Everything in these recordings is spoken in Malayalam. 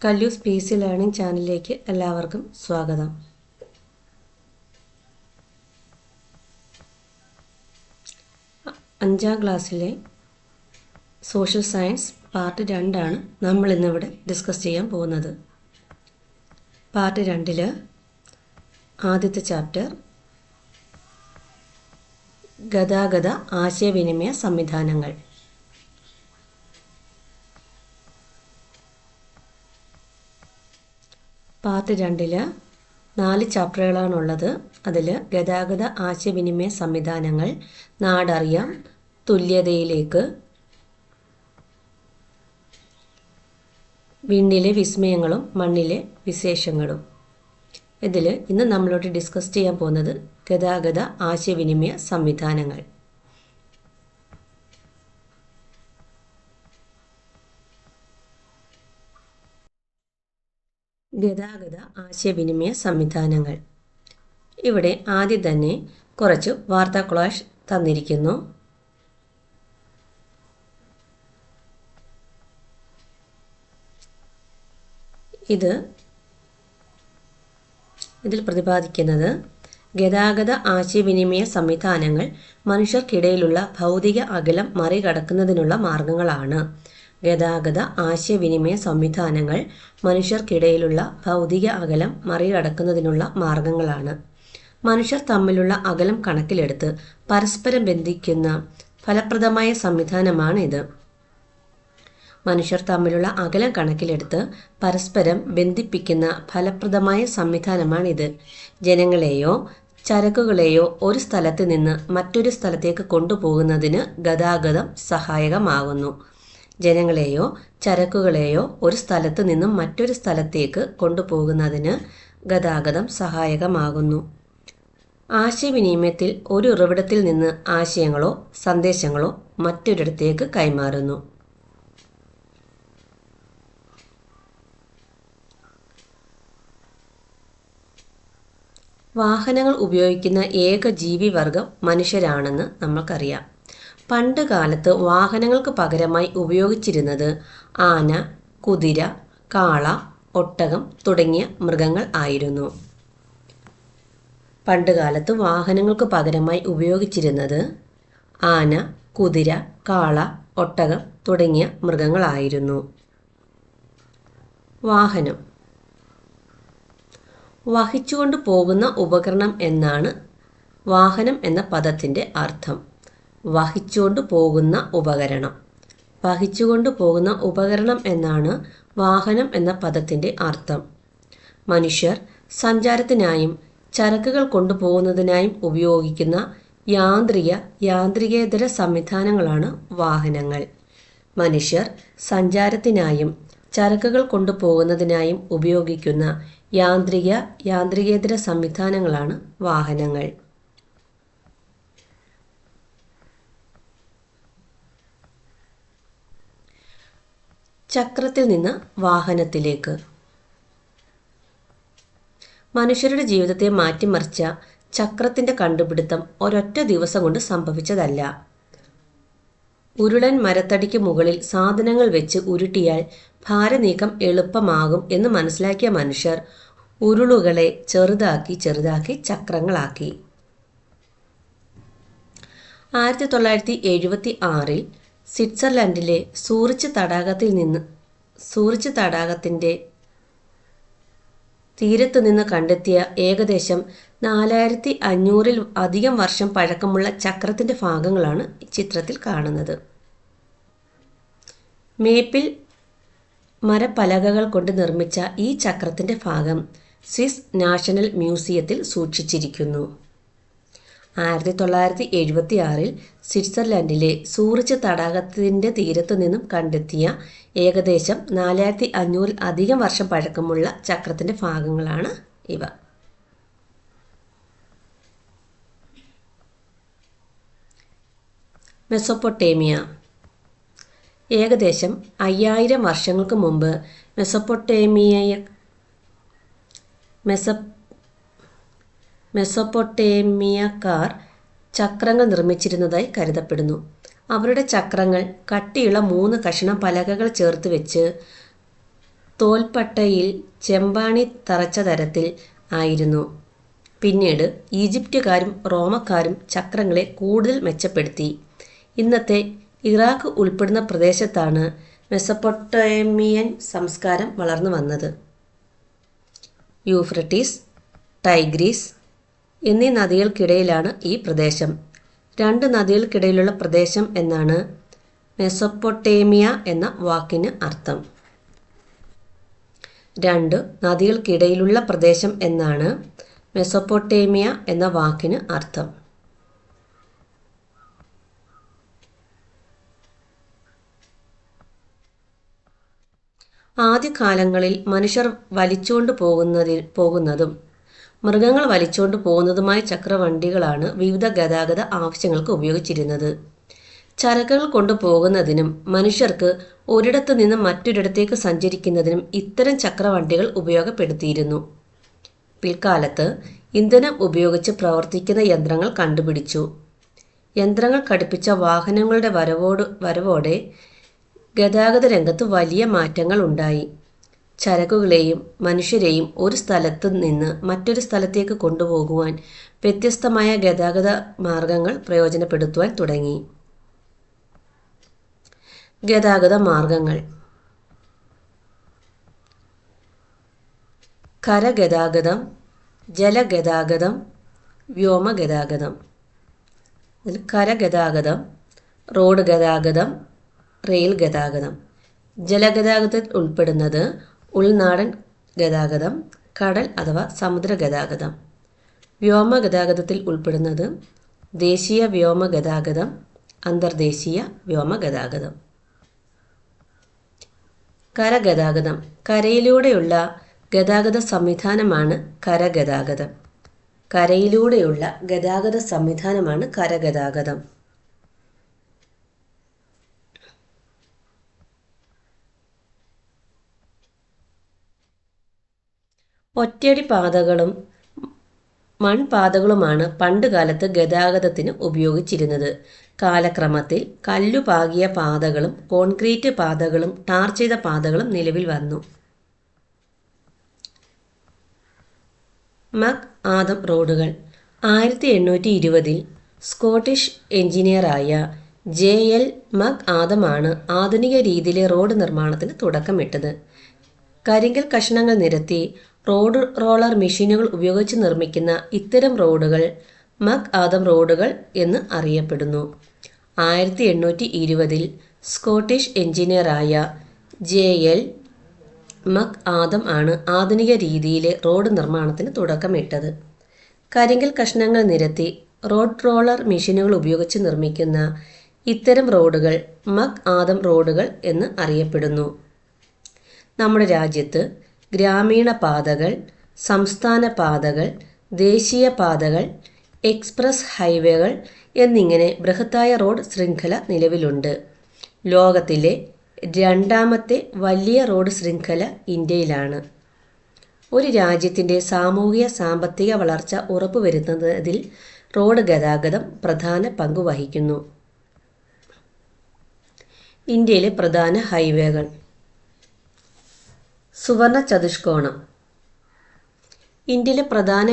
കല്ലൂസ് PC ലേണിംഗ് ചാനലിലേക്ക് എല്ലാവർക്കും സ്വാഗതം. അഞ്ചാം ക്ലാസ്സിലെ സോഷ്യൽ സയൻസ് പാർട്ട് 2 ആണ് നമ്മൾ ഇന്നിവിടെ ഡിസ്കസ് ചെയ്യാൻ പോകുന്നത്. പാർട്ട് 2 ആദ്യത്തെ ചാപ്റ്റർ ഗതാഗത ആശയവിനിമയ സംവിധാനങ്ങൾ. പാർട്ട് 2 4 ചാപ്റ്ററുകളാണുള്ളത്. അതിൽ ഗതാഗത ആശയവിനിമയ സംവിധാനങ്ങൾ, നാടറിയാം, തുല്യതയിലേക്ക്, വിണ്ണിലെ വിസ്മയങ്ങളും മണ്ണിലെ വിശേഷങ്ങളും. ഇതിൽ ഇന്ന് നമ്മളോട് ഡിസ്കസ് ചെയ്യാൻ പോകുന്നത് ഗതാഗത ആശയവിനിമയ സംവിധാനങ്ങൾ. ഗതാഗത ആശയവിനിമയ സംവിധാനങ്ങൾ. ഇവിടെ ആദ്യം തന്നെ കുറച്ച് വാർത്താ കൊളാഷ് തന്നിരിക്കുന്നു. ഇതിൽ പ്രതിപാദിക്കുന്നത് ഗതാഗത ആശയവിനിമയ സംവിധാനങ്ങൾ മനുഷ്യർക്കിടയിലുള്ള ഭൗതിക അകലം മറികടക്കുന്നതിനുള്ള മാർഗങ്ങളാണ്. ഗതാഗത ആശയവിനിമയ സംവിധാനങ്ങൾ മനുഷ്യർക്കിടയിലുള്ള ഭൗതിക അകലം മറികടക്കുന്നതിനുള്ള മാർഗങ്ങളാണ്. മനുഷ്യർ തമ്മിലുള്ള അകലം കണക്കിലെടുത്ത് പരസ്പരം ബന്ധിക്കുന്ന ഫലപ്രദമായ സംവിധാനമാണിത്. മനുഷ്യർ തമ്മിലുള്ള അകലം കണക്കിലെടുത്ത് പരസ്പരം ബന്ധിപ്പിക്കുന്ന ഫലപ്രദമായ സംവിധാനമാണിത്. ജനങ്ങളെയോ ചരക്കുകളെയോ ഒരു സ്ഥലത്ത് നിന്ന് മറ്റൊരു സ്ഥലത്തേക്ക് കൊണ്ടുപോകുന്നതിന് ഗതാഗതം സഹായകമാകുന്നു. ജനങ്ങളെയോ ചരക്കുകളെയോ ഒരു സ്ഥലത്ത് നിന്നും മറ്റൊരു സ്ഥലത്തേക്ക് കൊണ്ടുപോകുന്നതിന് ഗതാഗതം സഹായകമാകുന്നു. ആശയവിനിമയത്തിൽ ഒരു ഉറവിടത്തിൽ നിന്ന് ആശയങ്ങളോ സന്ദേശങ്ങളോ മറ്റൊരിടത്തേക്ക് കൈമാറുന്നു. വാഹനങ്ങൾ ഉപയോഗിക്കുന്ന ഏക ജീവിവർഗം മനുഷ്യരാണെന്ന് നമ്മൾക്കറിയാം. പണ്ട് കാലത്ത് വാഹനങ്ങൾക്ക് പകരമായി ഉപയോഗിച്ചിരുന്നത് ആന, കുതിര, കാള, ഒട്ടകം തുടങ്ങിയ മൃഗങ്ങൾ ആയിരുന്നു. പണ്ടുകാലത്ത് വാഹനങ്ങൾക്ക് പകരമായി ഉപയോഗിച്ചിരുന്നത് ആന, കുതിര, കാള, ഒട്ടകം തുടങ്ങിയ മൃഗങ്ങളായിരുന്നു. വാഹനം വഹിച്ചുകൊണ്ട് പോകുന്ന ഉപകരണം എന്നാണ് വാഹനം എന്ന പദത്തിൻ്റെ അർത്ഥം. വഹിച്ചുകൊണ്ട് പോകുന്ന ഉപകരണം. വഹിച്ചുകൊണ്ട് പോകുന്ന ഉപകരണം എന്നാണ് വാഹനം എന്ന പദത്തിൻ്റെ അർത്ഥം. മനുഷ്യർ സഞ്ചാരത്തിനായും ചരക്കുകൾ കൊണ്ടുപോകുന്നതിനായും ഉപയോഗിക്കുന്ന യാന്ത്രികേതര സംവിധാനങ്ങളാണ് വാഹനങ്ങൾ. മനുഷ്യർ സഞ്ചാരത്തിനായും ചരക്കുകൾ കൊണ്ടുപോകുന്നതിനായും ഉപയോഗിക്കുന്ന യാന്ത്രികേതര സംവിധാനങ്ങളാണ് വാഹനങ്ങൾ. ചക്രത്തിൽ നിന്ന് വാഹനത്തിലേക്ക്. മനുഷ്യരുടെ ജീവിതത്തെ മാറ്റിമറിച്ച ചക്രത്തിൻ്റെ കണ്ടുപിടുത്തം ഒരൊറ്റ ദിവസം കൊണ്ട് സംഭവിച്ചതല്ല. ഉരുളൻ മരത്തടിക്ക് മുകളിൽ സാധനങ്ങൾ വെച്ച് ഉരുട്ടിയാൽ ഭാരനീക്കം എളുപ്പമാകും എന്ന് മനസ്സിലാക്കിയ മനുഷ്യർ ഉരുളുകളെ ചെറുതാക്കി ചക്രങ്ങളാക്കി. 1976 സ്വിറ്റ്സർലൻഡിലെ സൂറിച്ച് തടാകത്തിൻ്റെ തീരത്ത് നിന്ന് കണ്ടെത്തിയ ഏകദേശം 4500 അധികം വർഷം പഴക്കമുള്ള ചക്രത്തിൻ്റെ ഭാഗങ്ങളാണ് ചിത്രത്തിൽ കാണുന്നത്. മേപ്പിൽ മരപ്പലകകൾ കൊണ്ട് നിർമ്മിച്ച ഈ ചക്രത്തിൻ്റെ ഭാഗം സ്വിസ് നാഷണൽ മ്യൂസിയത്തിൽ സൂക്ഷിച്ചിരിക്കുന്നു. 1976 സ്വിറ്റ്സർലൻഡിലെ സൂറിച്ച് തടാകത്തിൻ്റെ തീരത്തു നിന്നും കണ്ടെത്തിയ ഏകദേശം 4500 അധികം വർഷം പഴക്കമുള്ള ചക്രത്തിൻ്റെ ഭാഗങ്ങളാണ് ഇവ. മെസൊപ്പൊട്ടേമിയ. ഏകദേശം 5000 വർഷങ്ങൾക്ക് മുമ്പ് മെസൊപ്പൊട്ടേമിയക്കാർ ചക്രങ്ങൾ നിർമ്മിച്ചിരുന്നതായി കരുതപ്പെടുന്നു. അവരുടെ ചക്രങ്ങൾ കട്ടിയുള്ള 3 കഷണം പലകകൾ ചേർത്ത് വെച്ച് തോൽപ്പട്ടയിൽ ചെമ്പാണി തറച്ച തരത്തിൽ ആയിരുന്നു. പിന്നീട് ഈജിപ്തുകാരും റോമക്കാരും ചക്രങ്ങളെ കൂടുതൽ മെച്ചപ്പെടുത്തി. ഇന്നത്തെ ഇറാഖ് ഉൾപ്പെടുന്ന പ്രദേശത്താണ് മെസൊപ്പൊട്ടേമിയൻ സംസ്കാരം വളർന്നു വന്നത്. യൂഫ്രട്ടീസ്, ടൈഗ്രീസ് എന്നീ നദികൾക്കിടയിലാണ് ഈ പ്രദേശം. രണ്ട് നദികൾക്കിടയിലുള്ള പ്രദേശം എന്നാണ് മെസൊപ്പൊട്ടേമിയ എന്ന വാക്കിന് അർത്ഥം. രണ്ട് നദികൾക്കിടയിലുള്ള പ്രദേശം എന്നാണ് മെസൊപ്പൊട്ടേമിയ എന്ന വാക്കിന് അർത്ഥം. ആദ്യകാലങ്ങളിൽ മനുഷ്യർ വലിച്ചുകൊണ്ട് പോകുന്നതും മൃഗങ്ങൾ വലിച്ചുകൊണ്ട് പോകുന്നതുമായ ചക്രവണ്ടികളാണ് വിവിധ ഗതാഗത ആവശ്യങ്ങൾക്ക് ഉപയോഗിച്ചിരുന്നത്. ചരക്കുകൾ കൊണ്ടുപോകുന്നതിനും മനുഷ്യർക്ക് ഒരിടത്തു നിന്ന് മറ്റൊരിടത്തേക്ക് സഞ്ചരിക്കുന്നതിനും ഇത്തരം ചക്രവണ്ടികൾ ഉപയോഗപ്പെടുത്തിയിരുന്നു. പിൽക്കാലത്ത് ഇന്ധനം ഉപയോഗിച്ച് പ്രവർത്തിക്കുന്ന യന്ത്രങ്ങൾ കണ്ടുപിടിച്ചു. യന്ത്രങ്ങൾ ഘടിപ്പിച്ച വാഹനങ്ങളുടെ വരവോടെ ഗതാഗത രംഗത്ത് വലിയ മാറ്റങ്ങൾ ഉണ്ടായി. ചരക്കുകളെയും മനുഷ്യരെയും ഒരു സ്ഥലത്ത് നിന്ന് മറ്റൊരു സ്ഥലത്തേക്ക് കൊണ്ടുപോകുവാൻ വ്യത്യസ്തമായ ഗതാഗത മാർഗങ്ങൾ പ്രയോജനപ്പെടുത്തുവാൻ തുടങ്ങി. ഗതാഗത മാർഗങ്ങൾ: കരഗതാഗതം, ജലഗതാഗതം, വ്യോമഗതാഗതം. കരഗതാഗതം, റോഡ് ഗതാഗതം, റെയിൽ ഗതാഗതം. ജലഗതാഗതത്തിൽ ഉൾപ്പെടുന്നത് ഉൾനാടൻ ഗതാഗതം, കടൽ അഥവാ സമുദ്ര ഗതാഗതം. വ്യോമഗതാഗതത്തിൽ ഉൾപ്പെടുന്നത് ദേശീയ വ്യോമഗതാഗതം, അന്തർദേശീയ വ്യോമഗതാഗതം. കരഗതാഗതം: കരയിലൂടെയുള്ള ഗതാഗത സംവിധാനമാണ് കരഗതാഗതം. കരയിലൂടെയുള്ള ഗതാഗത സംവിധാനമാണ് കരഗതാഗതം. ഒറ്റയടി പാതകളും മൺപാതകളുമാണ് പണ്ടുകാലത്ത് ഗതാഗതത്തിന് ഉപയോഗിച്ചിരുന്നത്. കാലക്രമത്തിൽ കല്ലുപാകിയ പാതകളും കോൺക്രീറ്റ് പാതകളും ടാർ ചെയ്ത പാതകളും നിലവിൽ വന്നു. മക് ആദം റോഡുകൾ. 1820 സ്കോട്ടിഷ് എഞ്ചിനീയറായ J.L. മക് ആദമാണ് ആധുനിക രീതിയിലെ റോഡ് നിർമ്മാണത്തിന് തുടക്കമിട്ടത്. കരിങ്കൽ കഷണങ്ങൾ നിരത്തി റോഡ് റോളർ മെഷീനുകൾ ഉപയോഗിച്ച് നിർമ്മിക്കുന്ന ഇത്തരം റോഡുകൾ മക് ആദം റോഡുകൾ എന്ന് അറിയപ്പെടുന്നു. 1820 സ്കോട്ടിഷ് എഞ്ചിനീയറായ J.L. മക് ആദം ആണ് ആധുനിക രീതിയിലെ റോഡ് നിർമ്മാണത്തിന് തുടക്കമിട്ടത്. കരിങ്കൽ കഷണങ്ങൾ നിരത്തി റോഡ് റോളർ മെഷീനുകൾ ഉപയോഗിച്ച് നിർമ്മിക്കുന്ന ഇത്തരം റോഡുകൾ മക് ആദം റോഡുകൾ എന്ന് അറിയപ്പെടുന്നു. നമ്മുടെ രാജ്യത്ത് ഗ്രാമീണ പാതകൾ, സംസ്ഥാന പാതകൾ, ദേശീയ പാതകൾ, എക്സ്പ്രസ് ഹൈവേകൾ എന്നിങ്ങനെ ബൃഹത്തായ റോഡ് ശൃംഖല നിലവിലുണ്ട്. ലോകത്തിലെ രണ്ടാമത്തെ വലിയ റോഡ് ശൃംഖല ഇന്ത്യയിലാണ്. ഒരു രാജ്യത്തിൻ്റെ സാമൂഹിക സാമ്പത്തിക വളർച്ച ഉറപ്പുവരുത്തുന്നതിൽ റോഡ് ഗതാഗതം പ്രധാന പങ്ക് വഹിക്കുന്നു. ഇന്ത്യയിലെ പ്രധാന ഹൈവേകൾ. സുവർണ ചതുഷ്കോണം. ഇന്ത്യയിലെ പ്രധാന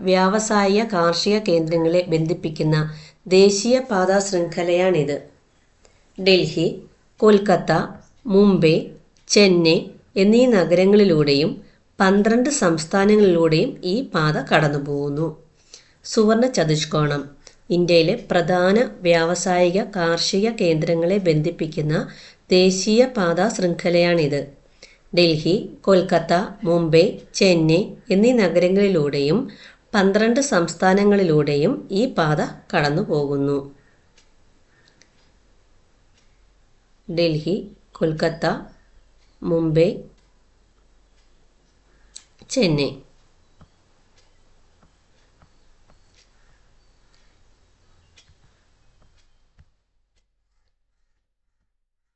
വ്യാവസായിക കാർഷിക കേന്ദ്രങ്ങളെ ബന്ധിപ്പിക്കുന്ന ദേശീയ പാതാ ശൃംഖലയാണിത്. ഡൽഹി, കൊൽക്കത്ത, മുംബൈ, ചെന്നൈ എന്നീ നഗരങ്ങളിലൂടെയും 12 സംസ്ഥാനങ്ങളിലൂടെയും ഈ പാത കടന്നുപോകുന്നു. സുവർണ ചതുഷ്കോണം ഇന്ത്യയിലെ പ്രധാന വ്യാവസായിക കാർഷിക കേന്ദ്രങ്ങളെ ബന്ധിപ്പിക്കുന്ന ദേശീയ പാതാ ശൃംഖലയാണിത്. ഡൽഹി, കൊൽക്കത്ത, മുംബൈ, ചെന്നൈ എന്നീ നഗരങ്ങളിലൂടെയും 12 സംസ്ഥാനങ്ങളിലൂടെയും ഈ പാത കടന്നുപോകുന്നു. ഡൽഹി, കൊൽക്കത്ത, മുംബൈ, ചെന്നൈ.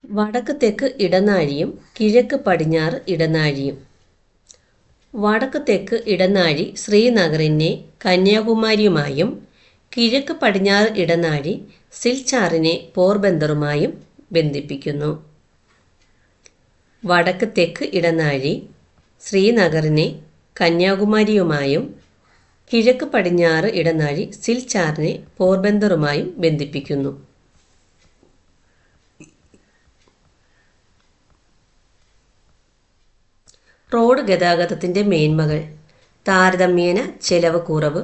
വടക്ക് തെക്ക് ഇടനാഴിയും കിഴക്ക് പടിഞ്ഞാറ് ഇടനാഴിയും. വടക്ക് തെക്ക് ഇടനാഴി ശ്രീനഗറിനെ കന്യാകുമാരിയുമായും കിഴക്ക് പടിഞ്ഞാറ് ഇടനാഴി സിൽച്ചാറിനെ പോർബന്ദറുമായും ബന്ധിപ്പിക്കുന്നു. വടക്ക് തെക്ക് ഇടനാഴി ശ്രീനഗറിനെ കന്യാകുമാരിയുമായും കിഴക്ക് പടിഞ്ഞാറ് ഇടനാഴി സിൽചാറിനെ പോർബന്ദറുമായും ബന്ധിപ്പിക്കുന്നു. റോഡ് ഗതാഗതത്തിൻ്റെ മേന്മകൾ: താരതമ്യേന ചെലവ് കുറവ്,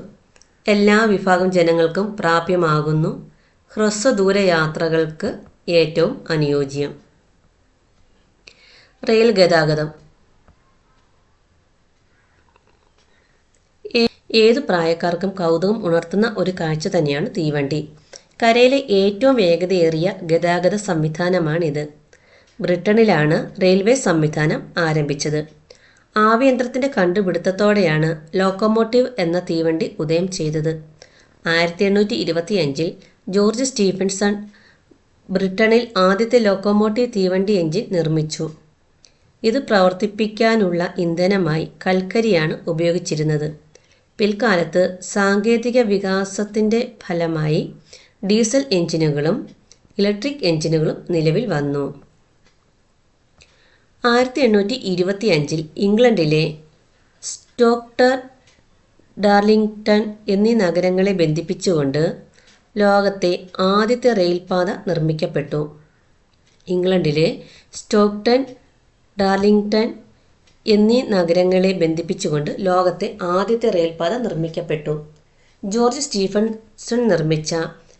എല്ലാ വിഭാഗം ജനങ്ങൾക്കും പ്രാപ്യമാകുന്നു, ഹ്രസ്വദൂര യാത്രകൾക്ക് ഏറ്റവും അനുയോജ്യം. റെയിൽ ഗതാഗതം: ഏതു പ്രായക്കാർക്കും കൗതുകം ഉണർത്തുന്ന ഒരു കാഴ്ച തന്നെയാണ് തീവണ്ടി. കരയിലെ ഏറ്റവും വേഗതയേറിയ ഗതാഗത സംവിധാനമാണിത്. ബ്രിട്ടനിലാണ് റെയിൽവേ സംവിധാനം ആരംഭിച്ചത്. ആവിയന്ത്രത്തിൻ്റെ കണ്ടുപിടുത്തത്തോടെയാണ് ലോക്കോമോട്ടീവ് എന്ന തീവണ്ടി ഉദയം ചെയ്തത്. 1825 ജോർജ് സ്റ്റീഫൻസൺ ബ്രിട്ടനിൽ ആദ്യത്തെ ലോക്കോമോട്ടീവ് തീവണ്ടി എഞ്ചിൻ നിർമ്മിച്ചു. ഇത് പ്രവർത്തിപ്പിക്കാനുള്ള ഇന്ധനമായി കൽക്കരിയാണ് ഉപയോഗിച്ചിരുന്നത്. പിൽക്കാലത്ത് സാങ്കേതിക വികാസത്തിൻ്റെ ഫലമായി ഡീസൽ എഞ്ചിനുകളും ഇലക്ട്രിക് എഞ്ചിനുകളും നിലവിൽ വന്നു. 1825 ഇംഗ്ലണ്ടിലെ സ്റ്റോക്ടൺ, ഡാർലിംഗ്ടൺ എന്നീ നഗരങ്ങളെ ബന്ധിപ്പിച്ചുകൊണ്ട് ലോകത്തെ ആദ്യത്തെ റെയിൽപാത നിർമ്മിക്കപ്പെട്ടു. ഇംഗ്ലണ്ടിലെ സ്റ്റോക്ടൺ, ഡാർലിംഗ്ടൺ എന്നീ നഗരങ്ങളെ ബന്ധിപ്പിച്ചുകൊണ്ട് ലോകത്തെ ആദ്യത്തെ റെയിൽപാത നിർമ്മിക്കപ്പെട്ടു. ജോർജ് സ്റ്റീഫൻസൺ നിർമ്മിച്ച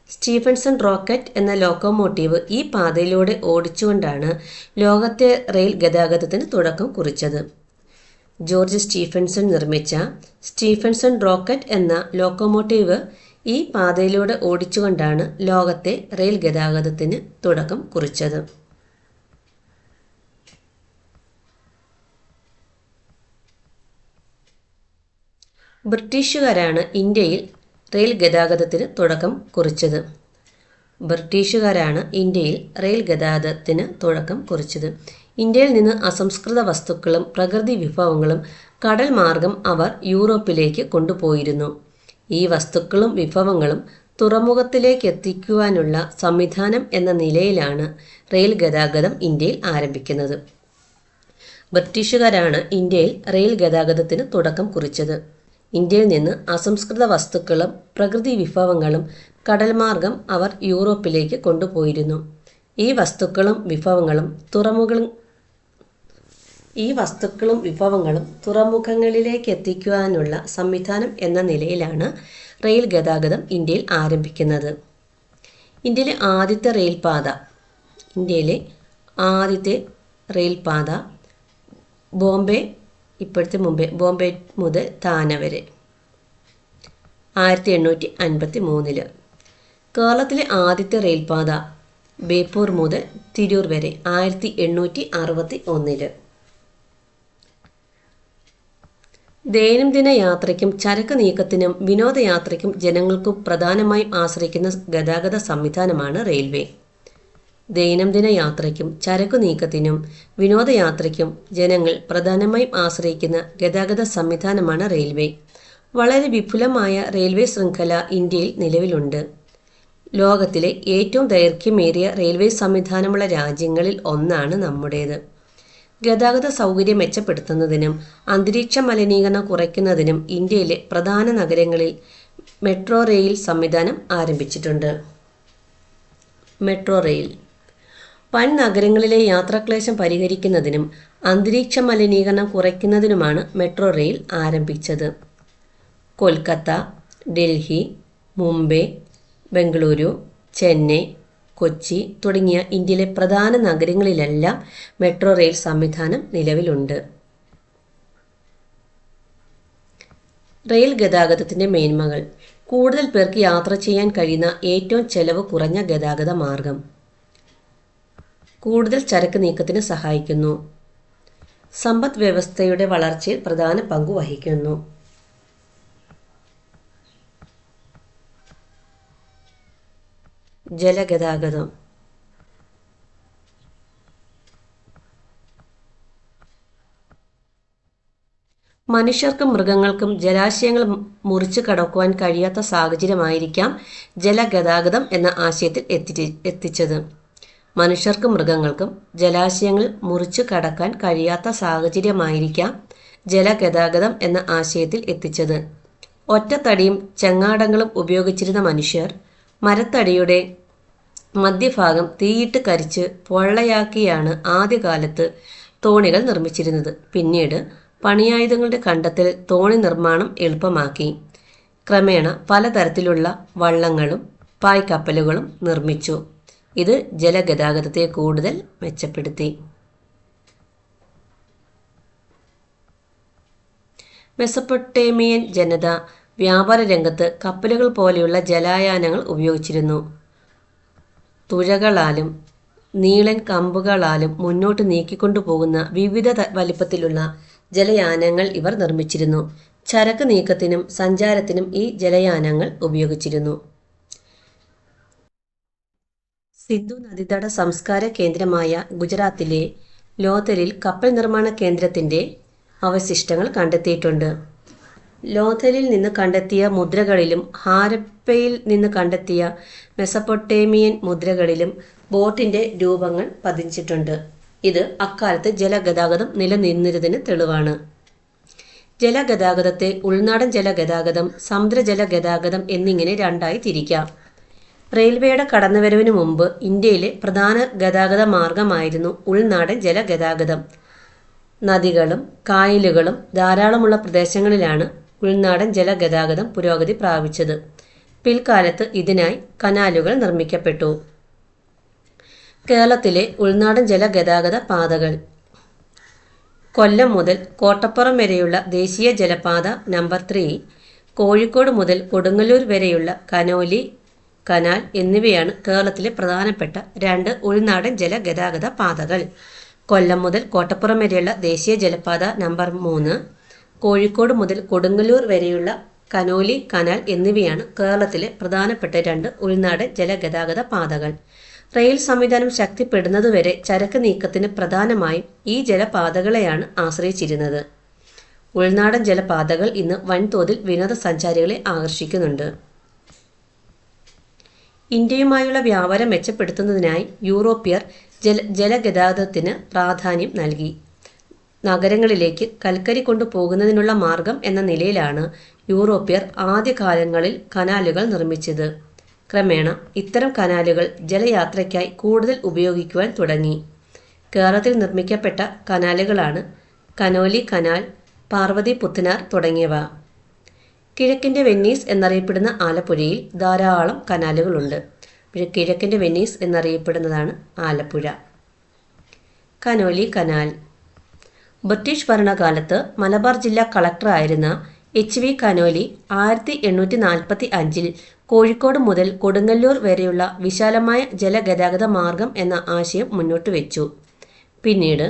സ്റ്റീഫൻസൺ റോക്കറ്റ് എന്ന ലോക്കോമോട്ടീവ് ഈ പാതയിലൂടെ ഓടിച്ചുകൊണ്ടാണ് ലോകത്തെ റെയിൽ ഗതാഗതത്തിന് തുടക്കം കുറിച്ചത്. ജോർജ് സ്റ്റീഫൻസൺ നിർമ്മിച്ച സ്റ്റീഫൻസൺ റോക്കറ്റ് എന്ന ലോക്കോമോട്ടീവ് ഈ പാതയിലൂടെ ഓടിച്ചുകൊണ്ടാണ് ലോകത്തെ റെയിൽ ഗതാഗതത്തിന് തുടക്കം കുറിച്ചത്. ബ്രിട്ടീഷുകാരാണ് ഇന്ത്യയിൽ റെയിൽ ഗതാഗതത്തിന് തുടക്കം കുറിച്ചത്. ഇന്ത്യയിൽ നിന്ന് അസംസ്കൃത വസ്തുക്കളും പ്രകൃതി വിഭവങ്ങളും കടൽ മാർഗം അവർ യൂറോപ്പിലേക്ക് കൊണ്ടുപോയിരുന്നു. ഈ വസ്തുക്കളും വിഭവങ്ങളും തുറമുഖത്തിലേക്ക് എത്തിക്കുവാനുള്ള സംവിധാനം എന്ന നിലയിലാണ് റെയിൽ ഗതാഗതം ഇന്ത്യയിൽ ആരംഭിക്കുന്നത്. ബ്രിട്ടീഷുകാരാണ് ഇന്ത്യയിൽ റെയിൽ ഗതാഗതത്തിന് തുടക്കം കുറിച്ചത്. ഇന്ത്യയിൽ നിന്ന് അസംസ്കൃത വസ്തുക്കളും പ്രകൃതി വിഭവങ്ങളും കടൽ മാർഗം അവർ യൂറോപ്പിലേക്ക് കൊണ്ടുപോയിരുന്നു. ഈ വസ്തുക്കളും വിഭവങ്ങളും തുറമുഖങ്ങളിലേക്ക് എത്തിക്കുവാനുള്ള സംവിധാനം എന്ന നിലയിലാണ് റെയിൽ ഗതാഗതം ഇന്ത്യയിൽ ആരംഭിക്കുന്നത്. ഇന്ത്യയിലെ ആദ്യത്തെ റെയിൽപാത ബോംബെ, ഇപ്പോഴത്തെ ബോംബെ മുതൽ താന വരെ 1853. കേരളത്തിലെ ആദ്യത്തെ റെയിൽപാത ബേപ്പൂർ മുതൽ തിരൂർ വരെ 1861. ദൈനംദിന യാത്രയ്ക്കും ചരക്ക് നീക്കത്തിനും വിനോദയാത്രയ്ക്കും ജനങ്ങൾക്കും പ്രധാനമായും ആശ്രയിക്കുന്ന ഗതാഗത സംവിധാനമാണ് റെയിൽവേ. ദൈനംദിന യാത്രയ്ക്കും ചരക്കു നീക്കത്തിനും വിനോദയാത്രയ്ക്കും ജനങ്ങൾ പ്രധാനമായും ആശ്രയിക്കുന്ന ഗതാഗത സംവിധാനമാണ് റെയിൽവേ. വളരെ വിപുലമായ റെയിൽവേ ശൃംഖല ഇന്ത്യയിൽ നിലവിലുണ്ട്. ലോകത്തിലെ ഏറ്റവും ദൈർഘ്യമേറിയ റെയിൽവേ സംവിധാനമുള്ള രാജ്യങ്ങളിൽ ഒന്നാണ് നമ്മുടേത്. ഗതാഗത സൗകര്യം മെച്ചപ്പെടുത്തുന്നതിനും അന്തരീക്ഷ മലിനീകരണം കുറയ്ക്കുന്നതിനും ഇന്ത്യയിലെ പ്രധാന നഗരങ്ങളിൽ മെട്രോ റെയിൽ സംവിധാനം ആരംഭിച്ചിട്ടുണ്ട്. മെട്രോ റെയിൽ വൻ നഗരങ്ങളിലെ യാത്രാക്ലേശം പരിഹരിക്കുന്നതിനും അന്തരീക്ഷ മലിനീകരണം കുറയ്ക്കുന്നതിനുമാണ് മെട്രോ റെയിൽ ആരംഭിച്ചത്. കൊൽക്കത്ത, ഡൽഹി, മുംബൈ, ബംഗളൂരു, ചെന്നൈ, കൊച്ചി തുടങ്ങിയ ഇന്ത്യയിലെ പ്രധാന നഗരങ്ങളിലെല്ലാം മെട്രോ റെയിൽ സംവിധാനം നിലവിലുണ്ട്. റെയിൽ ഗതാഗതത്തിൻ്റെ മേന്മകൾ: കൂടുതൽ പേർക്ക് യാത്ര ചെയ്യാൻ കഴിയുന്ന ഏറ്റവും ചെലവ് കുറഞ്ഞ ഗതാഗത മാർഗം. കൂടുതൽ ചരക്ക് നീക്കത്തിന് സഹായിക്കുന്നു. സമ്പദ് വ്യവസ്ഥയുടെ വളർച്ചയിൽ പ്രധാന പങ്ക് വഹിക്കുന്നു. ജലഗതാഗതം. മനുഷ്യർക്കും മൃഗങ്ങൾക്കും ജലാശയങ്ങൾ മുറിച്ചു കടക്കുവാൻ കഴിയാത്ത സാഹചര്യമായിരിക്കാം ജലഗതാഗതം എന്ന ആശയത്തിൽ എത്തിച്ചത്. മനുഷ്യർക്കും മൃഗങ്ങൾക്കും ജലാശയങ്ങൾ മുറിച്ചു കടക്കാൻ കഴിയാത്ത സാഹചര്യമായിരിക്കാം ജലഗതാഗതം എന്ന ആശയത്തിൽ എത്തിച്ചത്. ഒറ്റത്തടിയും ചെങ്ങാടങ്ങളും ഉപയോഗിച്ചിരുന്ന മനുഷ്യർ മരത്തടിയുടെ മധ്യഭാഗം തീയിട്ട് കരിച്ച് പൊള്ളയാക്കിയാണ് ആദ്യകാലത്ത് തോണികൾ നിർമ്മിച്ചിരുന്നത്. പിന്നീട് പണിയായുധങ്ങളുടെ കണ്ടെത്തൽ തോണി നിർമ്മാണം എളുപ്പമാക്കി. ക്രമേണ പലതരത്തിലുള്ള വള്ളങ്ങളും പായ്ക്കപ്പലുകളും നിർമ്മിച്ചു. ഇത് ജലഗതാഗതത്തെ കൂടുതൽ മെച്ചപ്പെടുത്തി. മെസൊപ്പൊട്ടേമിയൻ ജനത വ്യാപാര രംഗത്ത് കപ്പലുകൾ പോലെയുള്ള ജലയാനങ്ങൾ ഉപയോഗിച്ചിരുന്നു. തുഴകളാലും നീളൻ കമ്പുകളാലും മുന്നോട്ട് നീക്കിക്കൊണ്ടുപോകുന്ന വിവിധ വലിപ്പത്തിലുള്ള ജലയാനങ്ങൾ ഇവർ നിർമ്മിച്ചിരുന്നു. ചരക്ക് നീക്കത്തിനും സഞ്ചാരത്തിനും ഈ ജലയാനങ്ങൾ ഉപയോഗിച്ചിരുന്നു. സിന്ധു നദീതട സംസ്കാര കേന്ദ്രമായ ഗുജറാത്തിലെ ലോഥലിൽ കപ്പൽ നിർമ്മാണ കേന്ദ്രത്തിൻ്റെ അവശിഷ്ടങ്ങൾ കണ്ടെത്തിയിട്ടുണ്ട്. ലോഥലിൽ നിന്ന് കണ്ടെത്തിയ മുദ്രകളിലും ഹാരപ്പയിൽ നിന്ന് കണ്ടെത്തിയ മെസൊപ്പൊട്ടേമിയൻ മുദ്രകളിലും ബോട്ടിൻ്റെ രൂപങ്ങൾ പതിച്ചിട്ടുണ്ട്. ഇത് അക്കാലത്ത് ജലഗതാഗതം നിലനിന്നിരുന്നതിന് തെളിവാണ്. ജലഗതാഗതത്തെ ഉൾനാടൻ ജലഗതാഗതം, സമുദ്രജല ഗതാഗതം എന്നിങ്ങനെ രണ്ടായി തിരിക്കാം. റെയിൽവേയുടെ കടന്നുവരവിന് മുമ്പ് ഇന്ത്യയിലെ പ്രധാന ഗതാഗത മാർഗമായിരുന്നു ഉൾനാടൻ ജലഗതാഗതം. നദികളും കായലുകളും ധാരാളമുള്ള പ്രദേശങ്ങളിലാണ് ഉൾനാടൻ ജലഗതാഗതം പുരോഗതി പ്രാപിച്ചത്. പിൽക്കാലത്ത് ഇതിനായി കനാലുകൾ നിർമ്മിക്കപ്പെട്ടു. കേരളത്തിലെ ഉൾനാടൻ ജലഗതാഗത പാതകൾ: കൊല്ലം മുതൽ കോട്ടപ്പുറം വരെയുള്ള ദേശീയ ജലപാത നമ്പർ 3, കോഴിക്കോട് മുതൽ കൊടുങ്ങല്ലൂർ വരെയുള്ള കനോലി കനാൽ എന്നിവയാണ് കേരളത്തിലെ പ്രധാനപ്പെട്ട 2 ഉൾനാടൻ ജലഗതാഗത പാതകൾ. കൊല്ലം മുതൽ കോട്ടപ്പുറം വരെയുള്ള ദേശീയ ജലപാത നമ്പർ 3, കോഴിക്കോട് മുതൽ കൊടുങ്ങല്ലൂർ വരെയുള്ള കനോലി കനാൽ എന്നിവയാണ് കേരളത്തിലെ പ്രധാനപ്പെട്ട 2 ഉൾനാടൻ ജലഗതാഗത പാതകൾ. റെയിൽ സംവിധാനം ശക്തിപ്പെടുന്നതുവരെ ചരക്ക് നീക്കത്തിന് പ്രധാനമായും ഈ ജലപാതകളെയാണ് ആശ്രയിച്ചിരുന്നത്. ഉൾനാടൻ ജലപാതകൾ ഇന്ന് വൻതോതിൽ വിനോദസഞ്ചാരികളെ ആകർഷിക്കുന്നുണ്ട്. ഇന്ത്യയുമായുള്ള വ്യാപാരം മെച്ചപ്പെടുത്തുന്നതിനായി യൂറോപ്യർ ജലഗതാഗതത്തിന് പ്രാധാന്യം നൽകി. നഗരങ്ങളിലേക്ക് കൽക്കരി കൊണ്ടുപോകുന്നതിനുള്ള മാർഗം എന്ന നിലയിലാണ് യൂറോപ്യർ ആദ്യകാലങ്ങളിൽ കനാലുകൾ നിർമ്മിച്ചത്. ക്രമേണ ഇത്തരം കനാലുകൾ ജലയാത്രയ്ക്കായി കൂടുതൽ ഉപയോഗിക്കുവാൻ തുടങ്ങി. കേരളത്തിൽ നിർമ്മിക്കപ്പെട്ട കനാലുകളാണ് കനോലി കനാൽ, പാർവതി പുത്തനാർ തുടങ്ങിയവ. കിഴക്കിൻ്റെ വെന്നീസ് എന്നറിയപ്പെടുന്ന ആലപ്പുഴയിൽ ധാരാളം കനാലുകളുണ്ട്. കിഴക്കിൻ്റെ വെന്നീസ് എന്നറിയപ്പെടുന്നതാണ് ആലപ്പുഴ. Conolly canal. ബ്രിട്ടീഷ് ഭരണകാലത്ത് മലബാർ ജില്ലാ കളക്ടറായിരുന്ന HV കനോലി 1845 കോഴിക്കോട് മുതൽ കൊടുങ്ങല്ലൂർ വരെയുള്ള വിശാലമായ ജലഗതാഗത മാർഗം എന്ന ആശയം മുന്നോട്ട് വെച്ചു. പിന്നീട്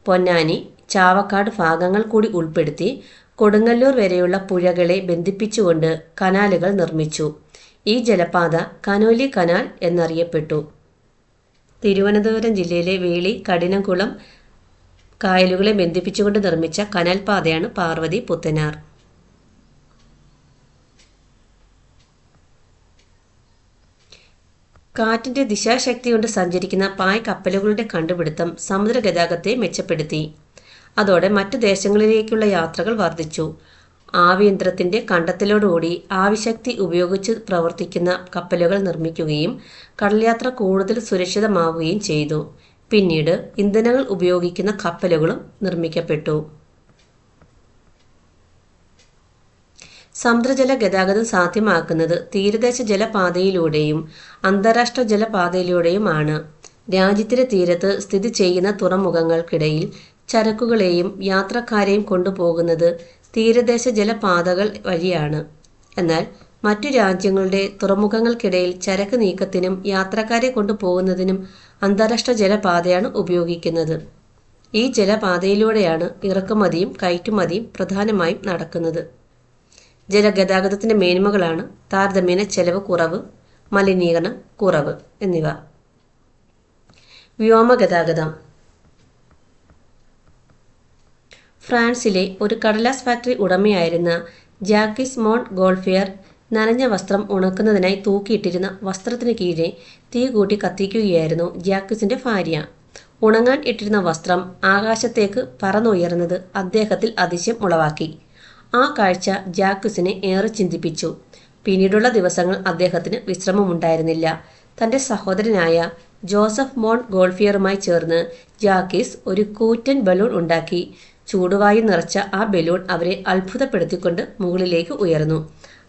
പൊന്നാനി, ചാവക്കാട് ഭാഗങ്ങൾ കൂടി ഉൾപ്പെടുത്തി കൊടുങ്ങല്ലൂർ വരെയുള്ള പുഴകളെ ബന്ധിപ്പിച്ചുകൊണ്ട് കനാലുകൾ നിർമ്മിച്ചു. ഈ ജലപാത കനോലി കനാൽ എന്നറിയപ്പെട്ടു. തിരുവനന്തപുരം ജില്ലയിലെ വേളി, കഠിനംകുളം കായലുകളെ ബന്ധിപ്പിച്ചുകൊണ്ട് നിർമ്മിച്ച കനാൽ പാതയാണ് പാർവതി പുത്തനാർ. കാറ്റിൻ്റെ ദിശാശക്തി കൊണ്ട് സഞ്ചരിക്കുന്ന പായ് കപ്പലുകളുടെ കണ്ടുപിടുത്തം സമുദ്ര ഗതാഗതത്തെ മെച്ചപ്പെടുത്തി. അതോടെ മറ്റു ദേശങ്ങളിലേക്കുള്ള യാത്രകൾ വർദ്ധിച്ചു. ആവിയന്ത്രത്തിൻ്റെ കണ്ടെത്തലോടുകൂടി ആവിശക്തി ഉപയോഗിച്ച് പ്രവർത്തിക്കുന്ന കപ്പലുകൾ നിർമ്മിക്കുകയും കടൽയാത്ര കൂടുതൽ സുരക്ഷിതമാവുകയും ചെയ്തു. പിന്നീട് ഇന്ധനങ്ങൾ ഉപയോഗിക്കുന്ന കപ്പലുകളും നിർമ്മിക്കപ്പെട്ടു. സമുദ്രജല ഗതാഗതം സാധ്യമാക്കുന്നത് തീരദേശ ജലപാതയിലൂടെയും അന്താരാഷ്ട്ര ജലപാതയിലൂടെയുമാണ്. രാജ്യത്തിൻ്റെ തീരത്ത് സ്ഥിതി ചെയ്യുന്ന തുറമുഖങ്ങൾക്കിടയിൽ ചരക്കുകളെയും യാത്രക്കാരെയും കൊണ്ടുപോകുന്നത് തീരദേശ ജലപാതകൾ വഴിയാണ്. എന്നാൽ മറ്റു രാജ്യങ്ങളുടെ തുറമുഖങ്ങൾക്കിടയിൽ ചരക്ക് നീക്കത്തിനും യാത്രക്കാരെ കൊണ്ടുപോകുന്നതിനും അന്താരാഷ്ട്ര ജലപാതയാണ് ഉപയോഗിക്കുന്നത്. ഈ ജലപാതയിലൂടെയാണ് ഇറക്കുമതിയും കയറ്റുമതിയും പ്രധാനമായും നടക്കുന്നത്. ജലഗതാഗതത്തിൻ്റെ മേന്മകളാണ് താരതമ്യേന ചെലവ് കുറവ്, മലിനീകരണം കുറവ് എന്നിവ. വ്യോമഗതാഗതം. ഫ്രാൻസിലെ ഒരു കടലാസ് ഫാക്ടറി ഉടമയായിരുന്ന ജാക്കിസ് മോൺ ഗോൾഫിയർ നനഞ്ഞ വസ്ത്രം ഉണക്കുന്നതിനായി തൂക്കിയിട്ടിരുന്ന വസ്ത്രത്തിന് കീഴെ തീ കൂട്ടി കത്തിക്കുകയായിരുന്നു ജാക്വിസിന്റെ ഭാര്യ. ഉണങ്ങാൻ ഇട്ടിരുന്ന വസ്ത്രം ആകാശത്തേക്ക് പറന്നുയർന്നത് അദ്ദേഹത്തിൽ അതിശയം ഉളവാക്കി. ആ കാഴ്ച ജാക്വിസിനെ ഏറെ ചിന്തിപ്പിച്ചു. പിന്നീടുള്ള ദിവസങ്ങൾ അദ്ദേഹത്തിന് വിശ്രമമുണ്ടായിരുന്നില്ല. തന്റെ സഹോദരനായ ജോസഫ് മോൺ ഗോൾഫിയറുമായി ചേർന്ന് ജാക്വിസ് ഒരു കൂറ്റൻ ബലൂൺ ഉണ്ടാക്കി. ചൂടുവായു നിറച്ച ആ ബലൂൺ അവരെ അത്ഭുതപ്പെടുത്തിക്കൊണ്ട് മുകളിലേക്ക് ഉയർന്നു.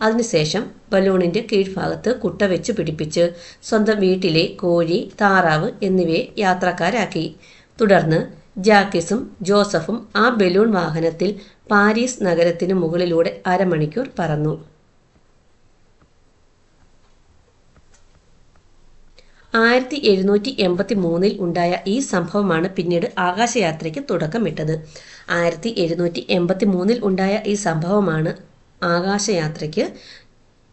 അതിനുശേഷം ബലൂണിന്റെ കീഴ്ഭാഗത്ത് കുട്ട വെച്ച് പിടിപ്പിച്ച് സ്വന്തം വീട്ടിലെ കോഴി, താറാവ് എന്നിവയെ യാത്രക്കാരാക്കി. തുടർന്ന് ജാക്വിസും ജോസഫും ആ ബലൂൺ വാഹനത്തിൽ പാരീസ് നഗരത്തിന് മുകളിലൂടെ അരമണിക്കൂർ പറന്നു. 1783 ഉണ്ടായ ഈ സംഭവമാണ് പിന്നീട് ആകാശയാത്രയ്ക്ക് തുടക്കമിട്ടത്. 1783 ഉണ്ടായ ഈ സംഭവമാണ് ആകാശയാത്രയ്ക്ക്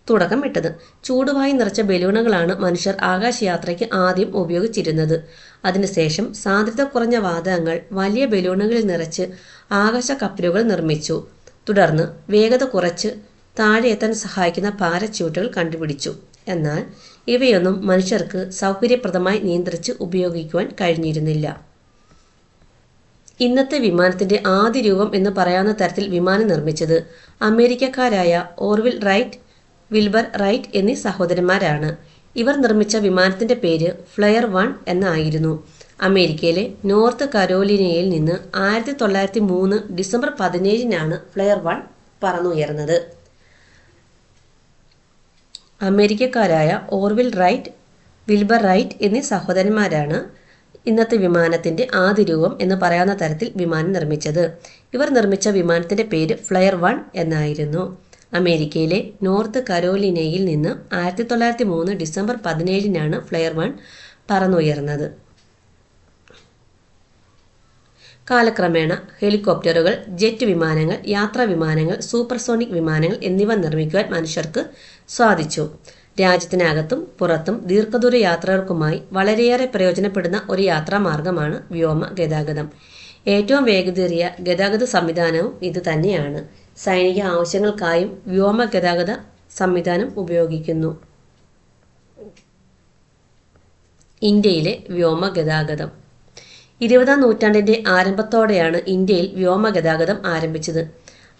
തുടക്കമിട്ടത്. ചൂടുവായി നിറച്ച ബലൂണുകളാണ് മനുഷ്യർ ആകാശയാത്രയ്ക്ക് ആദ്യം ഉപയോഗിച്ചിരുന്നത്. അതിനുശേഷം സാന്ദ്രത കുറഞ്ഞ വാതകങ്ങൾ വലിയ ബലൂണുകളിൽ നിറച്ച് ആകാശ കപ്പലുകൾ നിർമ്മിച്ചു. തുടർന്ന് വേഗത കുറച്ച് താഴെ എത്താൻ സഹായിക്കുന്ന പാരച്യൂട്ടുകൾ കണ്ടുപിടിച്ചു. എന്നാൽ ഇവയൊന്നും മനുഷ്യർക്ക് സൗകര്യപ്രദമായി നിയന്ത്രിച്ച് ഉപയോഗിക്കുവാൻ കഴിഞ്ഞിരുന്നില്ല. ഇന്നത്തെ വിമാനത്തിന്റെ ആദ്യ രൂപം എന്ന് പറയാവുന്ന തരത്തിൽ വിമാനം നിർമ്മിച്ചത് അമേരിക്കക്കാരായ ഓർവിൽ റൈറ്റ്, വിൽബർ റൈറ്റ് എന്നീ സഹോദരന്മാരാണ്. ഇവർ നിർമ്മിച്ച വിമാനത്തിന്റെ പേര് ഫ്ലയർ 1 എന്നായിരുന്നു. അമേരിക്കയിലെ നോർത്ത് കരോലിനയിൽ നിന്ന് 1903 ഡിസംബർ 17 ഫ്ലയർ 1 പറന്നുയർന്നത്. അമേരിക്കക്കാരായ ഓർവിൽ റൈറ്റ്, വിൽബർ റൈറ്റ് എന്നീ സഹോദരന്മാരാണ് ഇന്നത്തെ വിമാനത്തിന്റെ ആദ്യ രൂപം എന്ന് പറയാവുന്ന തരത്തിൽ വിമാനം നിർമ്മിച്ചത്. ഇവർ നിർമ്മിച്ച വിമാനത്തിന്റെ പേര് ഫ്ലയർ 1 എന്നായിരുന്നു. അമേരിക്കയിലെ നോർത്ത് കരോലിനയിൽ നിന്ന് 1903 ഡിസംബർ 17 ഫ്ലയർ 1 പറന്നുയർന്നത്. കാലക്രമേണ ഹെലികോപ്റ്ററുകൾ, ജെറ്റ് വിമാനങ്ങൾ, യാത്രാ വിമാനങ്ങൾ, സൂപ്പർസോണിക് വിമാനങ്ങൾ എന്നിവ നിർമ്മിക്കുവാൻ മനുഷ്യർക്ക് സാധിച്ചു. രാജ്യത്തിനകത്തും പുറത്തും ദീർഘദൂര യാത്രകൾക്കുമായി വളരെയേറെ പ്രയോജനപ്പെടുന്ന ഒരു യാത്രാമാർഗമാണ് വ്യോമ ഗതാഗതം. ഏറ്റവും വേഗതയേറിയ ഗതാഗത സംവിധാനവും ഇത് തന്നെയാണ്. സൈനിക ആവശ്യങ്ങൾക്കായും വ്യോമ ഗതാഗത സംവിധാനം ഉപയോഗിക്കുന്നു. ഇന്ത്യയിലെ വ്യോമ ഗതാഗതം 20-ാം നൂറ്റാണ്ടിന്റെ ആരംഭത്തോടെയാണ് ഇന്ത്യയിൽ വ്യോമ ഗതാഗതം ആരംഭിച്ചത്.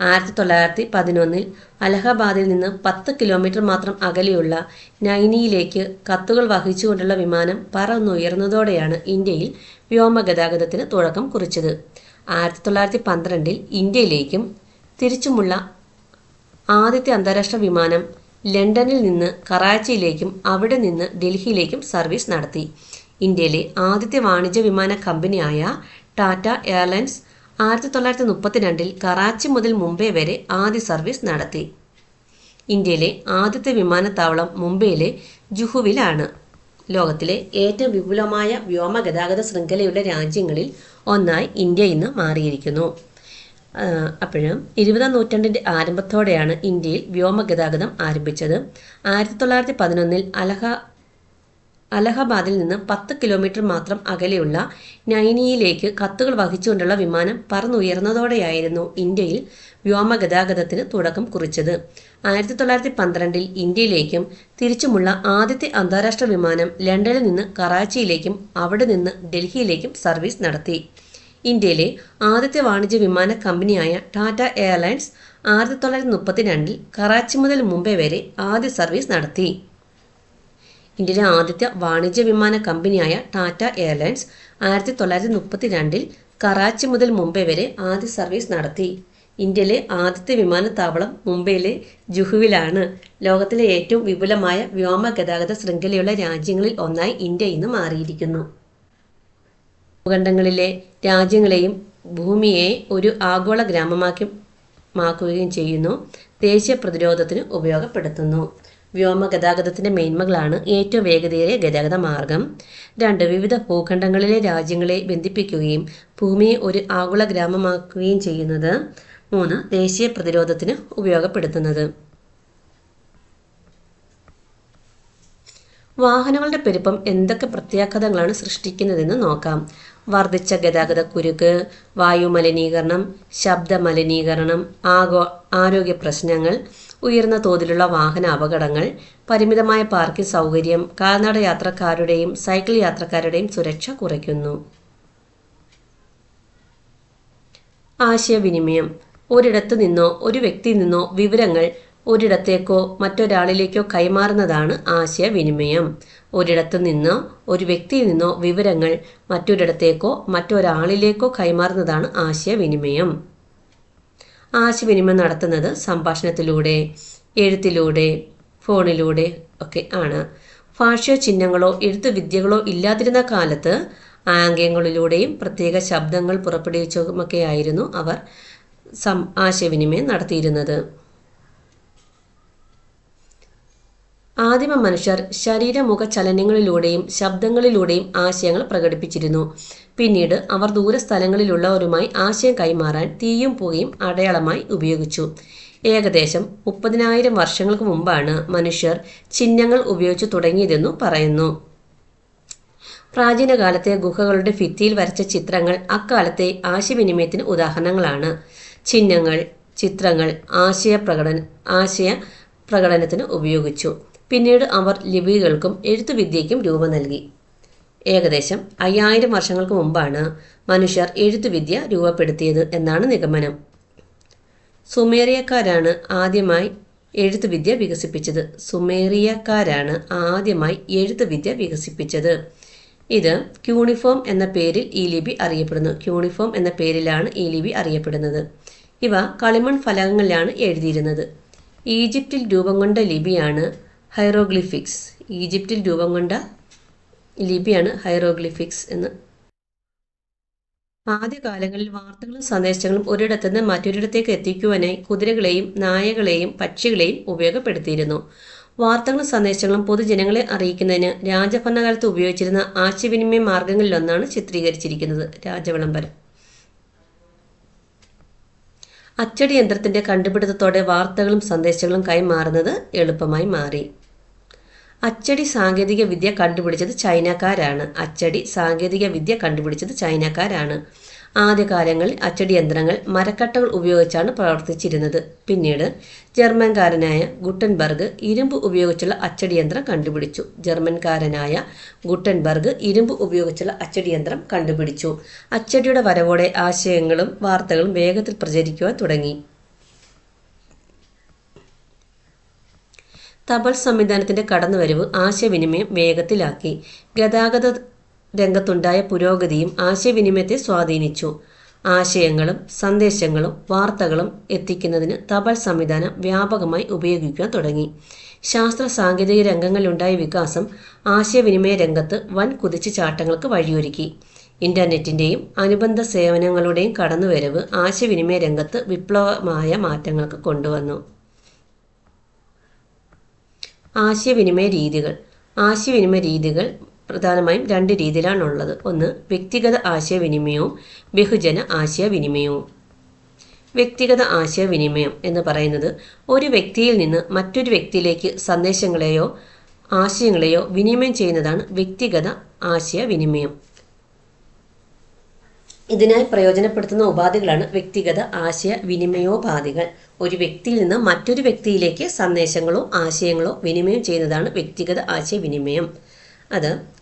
1911 അലഹബാദിൽ നിന്ന് 10 കിലോമീറ്റർ മാത്രം അകലെയുള്ള നൈനിയിലേക്ക് കത്തുകൾ വഹിച്ചുകൊണ്ടുള്ള വിമാനം പറന്നുയർന്നതോടെയാണ് ഇന്ത്യയിൽ വ്യോമഗതാഗതത്തിന് തുടക്കം കുറിച്ചത്. 1912 ഇന്ത്യയിലേക്കും തിരിച്ചുമുള്ള ആദ്യത്തെ അന്താരാഷ്ട്ര വിമാനം ലണ്ടനിൽ നിന്ന് കറാച്ചിയിലേക്കും അവിടെ നിന്ന് ഡൽഹിയിലേക്കും സർവീസ് നടത്തി. ഇന്ത്യയിലെ ആദ്യത്തെ വാണിജ്യ വിമാന കമ്പനിയായ ടാറ്റ എയർലൈൻസ് 1932 കറാച്ചി മുതൽ മുംബൈ വരെ ആദ്യ സർവീസ് നടത്തി. ഇന്ത്യയിലെ ആദ്യത്തെ വിമാനത്താവളം മുംബൈയിലെ ജുഹുവിലാണ്. ലോകത്തിലെ ഏറ്റവും വിപുലമായ വ്യോമ ഗതാഗത ശൃംഖലയുള്ള രാജ്യങ്ങളിൽ ഒന്നായി ഇന്ത്യ ഇന്ന് മാറിയിരിക്കുന്നു. അപ്പോഴും 20-ാം നൂറ്റാണ്ടിൻ്റെ ആരംഭത്തോടെയാണ് ഇന്ത്യയിൽ വ്യോമഗതാഗതം ആരംഭിച്ചത്. 1911 അലഹബാദിൽ നിന്ന് 10 കിലോമീറ്റർ മാത്രം അകലെയുള്ള നൈനിയിലേക്ക് കത്തുകൾ വഹിച്ചുകൊണ്ടുള്ള വിമാനം പറന്നുയർന്നതോടെയായിരുന്നു ഇന്ത്യയിൽ വ്യോമഗതാഗതത്തിന് തുടക്കം കുറിച്ചത്. 1912 ഇന്ത്യയിലേക്കും തിരിച്ചുമുള്ള ആദ്യത്തെ അന്താരാഷ്ട്ര വിമാനം ലണ്ടനിൽ നിന്ന് കറാച്ചിയിലേക്കും അവിടെ നിന്ന് ഡൽഹിയിലേക്കും സർവീസ് നടത്തി. ഇന്ത്യയിലെ ആദ്യത്തെ വാണിജ്യ വിമാന കമ്പനിയായ ടാറ്റ എയർലൈൻസ് 1932 കറാച്ചി മുതൽ മുംബൈ വരെ ആദ്യ സർവീസ് നടത്തി. ഇന്ത്യയിലെ ആദ്യത്തെ വാണിജ്യ വിമാന കമ്പനിയായ ടാറ്റ എയർലൈൻസ് 1932 കറാച്ചി മുതൽ മുംബൈ വരെ ആദ്യ സർവീസ് നടത്തി. ഇന്ത്യയിലെ ആദ്യത്തെ വിമാനത്താവളം മുംബൈയിലെ ജുഹുവിലാണ്. ലോകത്തിലെ ഏറ്റവും വിപുലമായ വ്യോമ ഗതാഗത ശൃംഖലയുള്ള രാജ്യങ്ങളിൽ ഒന്നായി ഇന്ത്യ ഇന്ന് മാറിയിരിക്കുന്നു. ഭൂഖണ്ഡങ്ങളിലെ രാജ്യങ്ങളെയും ഭൂമിയെ ഒരു ആഗോള ഗ്രാമമാക്കുകയും ചെയ്യുന്നു. ദേശീയ പ്രതിരോധത്തിന് ഉപയോഗപ്പെടുത്തുന്നു. വ്യോമ ഗതാഗതത്തിൻ്റെ മേന്മകളാണ്: ഏറ്റവും വേഗതയേറിയ ഗതാഗത മാർഗം. 2 വിവിധ ഭൂഖണ്ഡങ്ങളിലെ രാജ്യങ്ങളെ ബന്ധിപ്പിക്കുകയും ഭൂമിയെ ഒരു ആഗോള ഗ്രാമമാക്കുകയും ചെയ്യുന്നത്. 3 ദേശീയ പ്രതിരോധത്തിന് ഉപയോഗപ്പെടുത്തുന്നത്. വാഹനങ്ങളുടെ പെരുപ്പം എന്തൊക്കെ പ്രത്യാഘാതങ്ങളാണ് സൃഷ്ടിക്കുന്നതെന്ന് നോക്കാം. വർദ്ധിച്ച ഗതാഗത കുരുക്ക്, വായു മലിനീകരണം, ശബ്ദ മലിനീകരണം, ആരോഗ്യ പ്രശ്നങ്ങൾ, ഉയർന്ന തോതിലുള്ള വാഹന അപകടങ്ങൾ, പരിമിതമായ പാർക്കിംഗ് സൗകര്യം, കാൽനട യാത്രക്കാരുടെയും സൈക്കിൾ യാത്രക്കാരുടെയും സുരക്ഷ കുറയ്ക്കുന്നു. ആശയവിനിമയം. ഒരിടത്തു നിന്നോ ഒരു വ്യക്തിയിൽ നിന്നോ വിവരങ്ങൾ ഒരിടത്തേക്കോ മറ്റൊരാളിലേക്കോ കൈമാറുന്നതാണ് ആശയവിനിമയം. ഒരിടത്തു നിന്നോ ഒരു വ്യക്തിയിൽ നിന്നോ വിവരങ്ങൾ മറ്റൊരിടത്തേക്കോ മറ്റൊരാളിലേക്കോ കൈമാറുന്നതാണ് ആശയവിനിമയം. ആശയവിനിമയം നടത്തുന്നത് സംഭാഷണത്തിലൂടെ, എഴുത്തിലൂടെ, ഫോണിലൂടെ ഒക്കെ ആണ്. ഭാഷയോ ചിഹ്നങ്ങളോ എഴുത്തുവിദ്യകളോ ഇല്ലാതിരുന്ന കാലത്ത് ആംഗ്യങ്ങളിലൂടെയും പ്രത്യേക ശബ്ദങ്ങൾ പുറപ്പെടുവിച്ചുമൊക്കെയായിരുന്നു അവർ ആശയവിനിമയം നടത്തിയിരുന്നത്. ആദിമ മനുഷ്യർ ശരീരമുഖ ചലനങ്ങളിലൂടെയും ശബ്ദങ്ങളിലൂടെയും ആശയങ്ങൾ പ്രകടിപ്പിച്ചിരുന്നു. പിന്നീട് അവർ ദൂരസ്ഥലങ്ങളിലുള്ളവരുമായി ആശയം കൈമാറാൻ തീയും പുകയും അടയാളമായി ഉപയോഗിച്ചു. ഏകദേശം 30,000 വർഷങ്ങൾക്ക് മുമ്പാണ് മനുഷ്യർ ചിഹ്നങ്ങൾ ഉപയോഗിച്ചു തുടങ്ങിയതെന്നു പറയുന്നു. പ്രാചീന കാലത്തെ ഗുഹകളുടെ ഭിത്തിയിൽ വരച്ച ചിത്രങ്ങൾ അക്കാലത്തെ ആശയവിനിമയത്തിന് ഉദാഹരണങ്ങളാണ്. ചിഹ്നങ്ങൾ, ചിത്രങ്ങൾ ആശയ പ്രകടനത്തിന് ഉപയോഗിച്ചു. പിന്നീട് അവർ ലിപികൾക്കും എഴുത്തുവിദ്യയ്ക്കും രൂപം നൽകി. ഏകദേശം 5000 വർഷങ്ങൾക്ക് മുമ്പാണ് മനുഷ്യർ എഴുത്തുവിദ്യ രൂപപ്പെടുത്തിയത് എന്നാണ് നിഗമനം. സുമേറിയക്കാരാണ് ആദ്യമായി എഴുത്തുവിദ്യ വികസിപ്പിച്ചത്. ഇത് ക്യൂണിഫോം എന്ന പേരിൽ ഈ ലിപി അറിയപ്പെടുന്നത്. ഇവ കളിമൺ ഫലകങ്ങളിലാണ് എഴുതിയിരുന്നത്. ഈജിപ്തിൽ രൂപം കൊണ്ട ലിപിയാണ് ഹൈറോഗ്ലിഫിക്സ് എന്ന്. ആദ്യകാലങ്ങളിൽ വാർത്തകളും സന്ദേശങ്ങളും ഒരിടത്തുനിന്ന് മറ്റൊരിടത്തേക്ക് എത്തിക്കുവാനായി കുതിരകളെയും നായകളെയും പക്ഷികളെയും ഉപയോഗപ്പെടുത്തിയിരുന്നു. വാർത്തകളും സന്ദേശങ്ങളും പൊതുജനങ്ങളെ അറിയിക്കുന്നതിന് രാജഭരണകാലത്ത് ഉപയോഗിച്ചിരുന്ന ആശയവിനിമയ മാർഗങ്ങളിലൊന്നാണ് ചിത്രീകരിച്ചിരിക്കുന്നത് രാജവിളംബരം. അച്ചടി യന്ത്രത്തിന്റെ കണ്ടുപിടുത്തത്തോടെ വാർത്തകളും സന്ദേശങ്ങളും കൈമാറുന്നത് എളുപ്പമായി മാറി. അച്ചടി സാങ്കേതിക വിദ്യ കണ്ടുപിടിച്ചത് ചൈനക്കാരാണ്. ആദ്യകാലങ്ങളിൽ അച്ചടി യന്ത്രങ്ങൾ മരക്കട്ടകൾ ഉപയോഗിച്ചാണ് പ്രവർത്തിച്ചിരുന്നത്. പിന്നീട് ജർമ്മൻകാരനായ ഗുട്ടൻബർഗ് ഇരുമ്പ് ഉപയോഗിച്ചുള്ള അച്ചടി യന്ത്രം കണ്ടുപിടിച്ചു. അച്ചടിയുടെ വരവോടെ ആശയങ്ങളും വാർത്തകളും വേഗത്തിൽ പ്രചരിക്കുവാൻ തുടങ്ങി. തപാൽ സംവിധാനത്തിന്റെ കടന്നുവരവ് ആശയവിനിമയം വേഗത്തിലാക്കി. ഗതാഗത രംഗത്തുണ്ടായ പുരോഗതിയും ആശയവിനിമയത്തെ സ്വാധീനിച്ചു. ആശയങ്ങളും സന്ദേശങ്ങളും വാർത്തകളും എത്തിക്കുന്നതിന് തപാൽ സംവിധാനം വ്യാപകമായി ഉപയോഗിക്കാൻ തുടങ്ങി. ശാസ്ത്ര സാങ്കേതിക രംഗങ്ങളിലുണ്ടായ വികാസം ആശയവിനിമയ രംഗത്ത് വൻ കുതിച്ചുചാട്ടങ്ങൾക്ക് വഴിയൊരുക്കി. ഇന്റർനെറ്റിന്റെയും അനുബന്ധ സേവനങ്ങളുടെയും കടന്നുവരവ് ആശയവിനിമയ രംഗത്ത് വിപ്ലവമായ മാറ്റങ്ങൾക്ക് കൊണ്ടുവന്നു. ആശയവിനിമയ രീതികൾ പ്രധാനമായും 2 രീതിയിലാണുള്ളത്. ഒന്ന് വ്യക്തിഗത ആശയവിനിമയവും ബഹുജന ആശയവിനിമയവും. വ്യക്തിഗത ആശയവിനിമയം എന്ന് പറയുന്നത് ഒരു വ്യക്തിയിൽ നിന്ന് മറ്റൊരു വ്യക്തിയിലേക്ക് സന്ദേശങ്ങളെയോ ആശയങ്ങളെയോ വിനിമയം ചെയ്യുന്നതാണ് വ്യക്തിഗത ആശയവിനിമയം. ഇതിനായി പ്രയോജനപ്പെടുത്തുന്ന ഉപാധികളാണ് വ്യക്തിഗത ആശയവിനിമയോപാധികൾ. ഒരു വ്യക്തിയിൽ നിന്ന് മറ്റൊരു വ്യക്തിയിലേക്ക് സന്ദേശങ്ങളോ ആശയങ്ങളോ വിനിമയം ചെയ്യുന്നതാണ് വ്യക്തിഗത ആശയവിനിമയം. അത്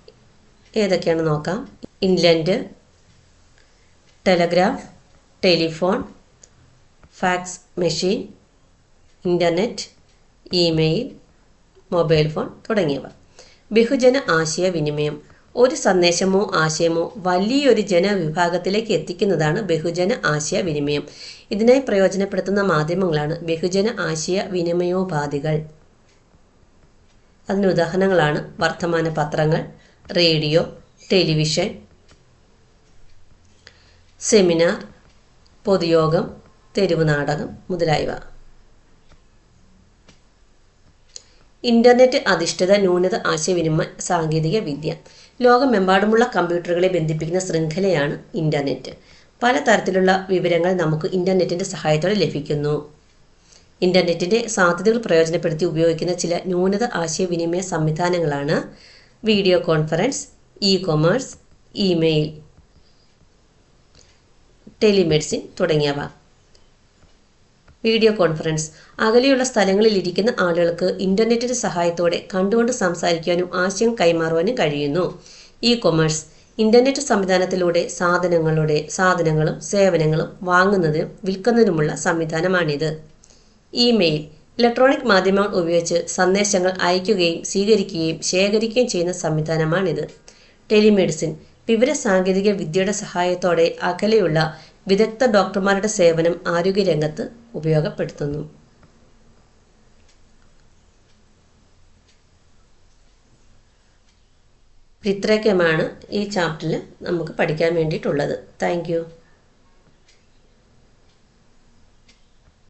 ഏതൊക്കെയാണെന്ന് നോക്കാം. Inland, telegraph, telephone, fax machine, internet, email, mobile phone തുടങ്ങിയവ. ബഹുജന ആശയവിനിമയം. ഒരു സന്ദേശമോ ആശയമോ വലിയൊരു ജനവിഭാഗത്തിലേക്ക് എത്തിക്കുന്നതാണ് ബഹുജന ആശയവിനിമയം. ഇതിനായി പ്രയോജനപ്പെടുത്തുന്ന മാധ്യമങ്ങളാണ് ബഹുജന ആശയവിനിമയോപാധികൾ. അതിന് ഉദാഹരണങ്ങളാണ് വർത്തമാന പത്രങ്ങൾ, റേഡിയോ, ടെലിവിഷൻ, സെമിനാർ, പൊതുയോഗം, തെരുവ് നാടകം മുതലായവ. ഇന്റർനെറ്റ് അധിഷ്ഠിത ന്യൂനത ആശയവിനിമയ സാങ്കേതിക വിദ്യ. ലോകമെമ്പാടുമുള്ള കമ്പ്യൂട്ടറുകളെ ബന്ധിപ്പിക്കുന്ന ശൃംഖലയാണ് ഇന്റർനെറ്റ്. പലതരത്തിലുള്ള വിവരങ്ങൾ നമുക്ക് ഇന്റർനെറ്റിന്റെ സഹായത്തോടെ ലഭിക്കുന്നു. ഇന്റർനെറ്റിന്റെ സാധ്യതകൾ പ്രയോജനപ്പെടുത്തി ഉപയോഗിക്കുന്ന ചില ന്യൂനത ആശയവിനിമയ സംവിധാനങ്ങളാണ് video conference, e-commerce, email, telemedicine തുടങ്ങിയവ. Video conference. അകലെയുള്ള സ്ഥലങ്ങളിൽ ഇരിക്കുന്ന ആളുകൾക്ക് ഇന്റർനെറ്റിന്റെ സഹായത്തോടെ കണ്ടുകൊണ്ട് സംസാരിക്കാനും ആശയം കൈമാറുവാനും കഴിയുന്നു. E commerce. ഇന്റർനെറ്റ് സംവിധാനത്തിലൂടെ സാധനങ്ങളും സേവനങ്ങളും വാങ്ങുന്നതിനും വിൽക്കുന്നതിനുമുള്ള സംവിധാനമാണിത്. ഇമെയിൽ. ഇലക്ട്രോണിക് മാധ്യമങ്ങൾ ഉപയോഗിച്ച് സന്ദേശങ്ങൾ അയയ്ക്കുകയും സ്വീകരിക്കുകയും ശേഖരിക്കുകയും ചെയ്യുന്ന സംവിധാനമാണിത്. ടെലിമെഡിസിൻ. വിവരസാങ്കേതിക വിദ്യയുടെ സഹായത്തോടെ അകലെയുള്ള വിദഗ്ധ ഡോക്ടർമാരുടെ സേവനം ആരോഗ്യരംഗത്ത് ഉപയോഗപ്പെടുത്തുന്നു. ഇത്രയൊക്കെയാണ് ഈ ചാപ്റ്ററിൽ നമുക്ക് പഠിക്കാൻ വേണ്ടിയിട്ടുള്ളത്. Thank you.